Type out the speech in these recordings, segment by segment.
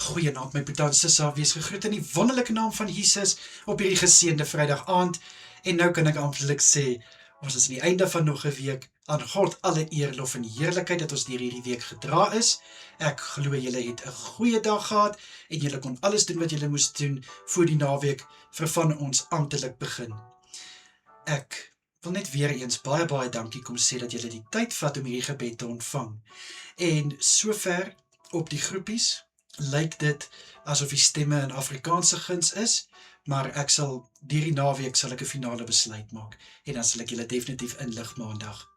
Goeienaand my broer en suster, wees gegroet in die wonderlike naam van Jesus op hierdie geseënde Vrydag aand. En nou kan ek amptelik sê, ons is aan die einde van nog 'n week. Aan God alle eer, lof en heerlikheid dat ons deur hierdie week gedra is. Ek glo julle het 'n goeie dag gehad en julle kon alles doen wat julle moes doen voor die naweek vir van ons amptelik begin. Ek wil net weer eens baie dankie kom sê dat julle die tyd vat om hierdie gebed te ontvang. En sover op die groepies lyk dit asof die stemme in Afrikaanse guns is, maar ek sal hierdie naweek sal ek 'n finale besluit maak en dan sal ek julle definitief inlig maandag.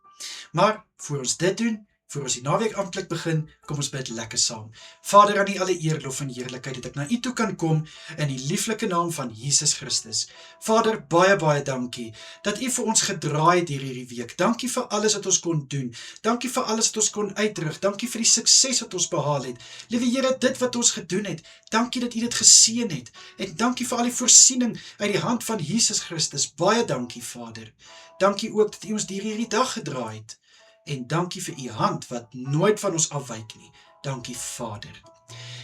Maar voor ons dit doen, voor ons die naweek amptelik begin, kom ons bid lekker saam. Vader, aan U alle eer, lof en heerlikheid dat ek na U toe kan kom in die lieflike naam van Jesus Christus. Vader, baie dankie dat U vir ons gedraai het hierdie week. Dankie vir alles wat ons kon doen. Dankie vir alles wat ons kon uitrig. Dankie vir die sukses wat ons behaal het. Liewe Here, dit wat ons gedoen het, dankie dat U dit geseën het. En dankie vir al die voorsiening uit die hand van Jesus Christus. Baie dankie, Vader. Dankie ook dat U ons hierdie dag gedraai het. En dankie vir U hand wat nooit van ons afwyk nie. Dankie Vader.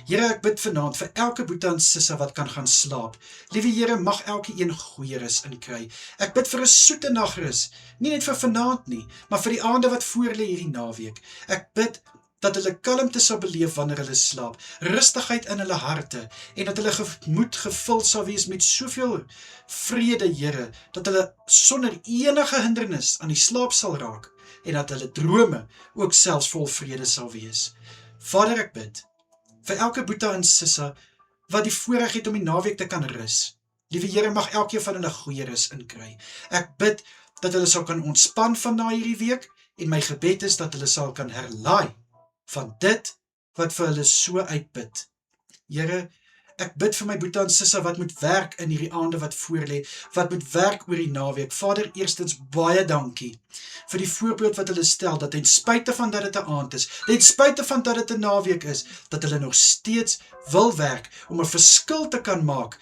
Here, ek bid vanaand vir elke boetie en sussie wat kan gaan slaap. Liewe Here, mag elke een goeie rus inkry. Ek bid vir 'n soete nagrus, nie net vir vanaand nie, maar vir die aande wat voorlê hierdie naweek. Ek bid dat hulle kalmte sal beleef wanneer hulle slaap, rustigheid in hulle harte, en dat hulle gemoed gevul sal wees met soveel vrede, Here, dat hulle sonder enige hindernis aan die slaap sal raak, en dat hulle drome ook selfs vol vrede sal wees. Vader, ek bid vir elke boetie en sussie wat die voorreg het om die naweek te kan rus. Liewe Here, mag elkeen van hulle goeie rus inkry. Ek bid dat hulle sal kan ontspan van na hierdie week, en my gebed is dat hulle sal kan herlaai van dit wat vir hulle so uitput. Here, ek bid vir my boetie en sussie wat moet werk in hierdie aande wat voorlê, wat moet werk oor die naweek. Vader, eerstens baie dankie vir die voorbeeld wat hulle stel, dat ten spyte van dat dit 'n aand is, ten spyte van dat dit 'n naweek is, dat hulle nog steeds wil werk om 'n verskil te kan maak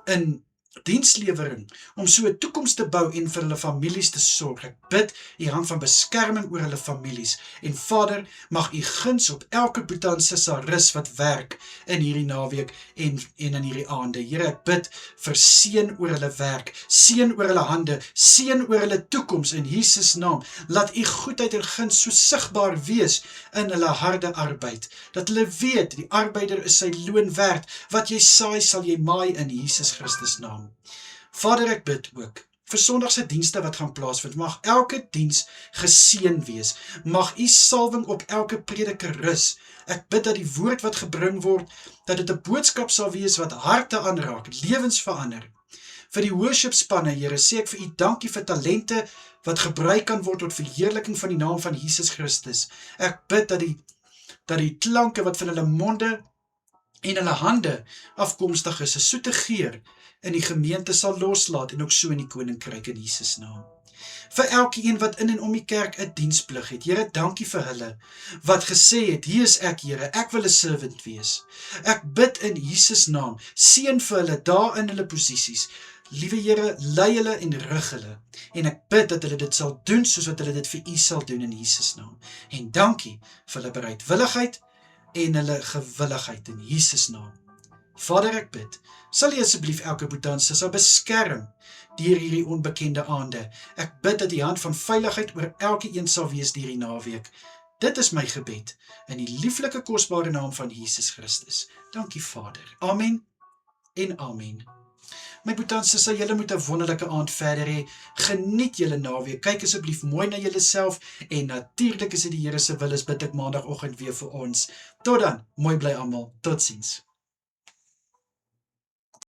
in dienslewering, om so 'n toekoms te bou en vir hulle families te sorg. Ek bid U hand van beskerming oor hulle families, en Vader, mag U guns op elke boetie en sussie rus wat werk in hierdie naweek en in hierdie aande. Here, ek bid vir seën oor hulle werk, seën oor hulle hande, seën oor hulle toekoms in Jesus naam. Laat U goedheid en guns so sigbaar wees in hulle harde arbeid, dat hulle weet die arbeider is sy loon werd. Wat jy saai, sal jy maai in Jesus Christus naam. Vader, ek bid ook vir Sondagse dienste wat gaan plaasvind. Mag elke diens geseën wees. Mag U salwing op elke prediker rus. Ek bid dat die woord wat gebring word, dat dit 'n boodskap sal wees wat harte aanraak, lewens verander. Vir die worshipspanne, Here, sê ek vir U dankie vir talente wat gebruik kan word tot verheerliking van die naam van Jesus Christus. Ek bid dat die klanke wat van hulle monde en hulle hande afkomstig is, 'n soete geur in die gemeente sal loslaat, en ook so in die koninkryk in Jesus naam. Vir elkeen wat in en om die kerk 'n diensplig het, Here, dankie vir hulle wat gesê het, hier is ek, Here, ek wil 'n servant wees. Ek bid in Jesus naam, seën vir hulle daar in hulle posisies. Liewe Here, lei hulle en rig hulle, en ek bid dat hulle dit sal doen soos wat hulle dit vir U sal doen in Jesus naam. En dankie vir hulle bereidwilligheid en hulle gewilligheid in Jesus naam. Vader, ek bid, sal U asseblief elke boetie en sussie beskerm deur hierdie onbekende aande. Ek bid dat die hand van veiligheid oor elke een sal wees deur die naweek. Dit is my gebed in die lieflike kosbare naam van Jesus Christus. Dankie Vader. Amen en amen. My boetie en sussie, julle moet 'n wonderlike aand verder hê. Geniet julle naweek. Kyk asseblief mooi na julleself, en natuurlik is dit die Here se wil is, bid ek maandagoggend weer vir ons. Tot dan, mooi bly almal. Totsiens.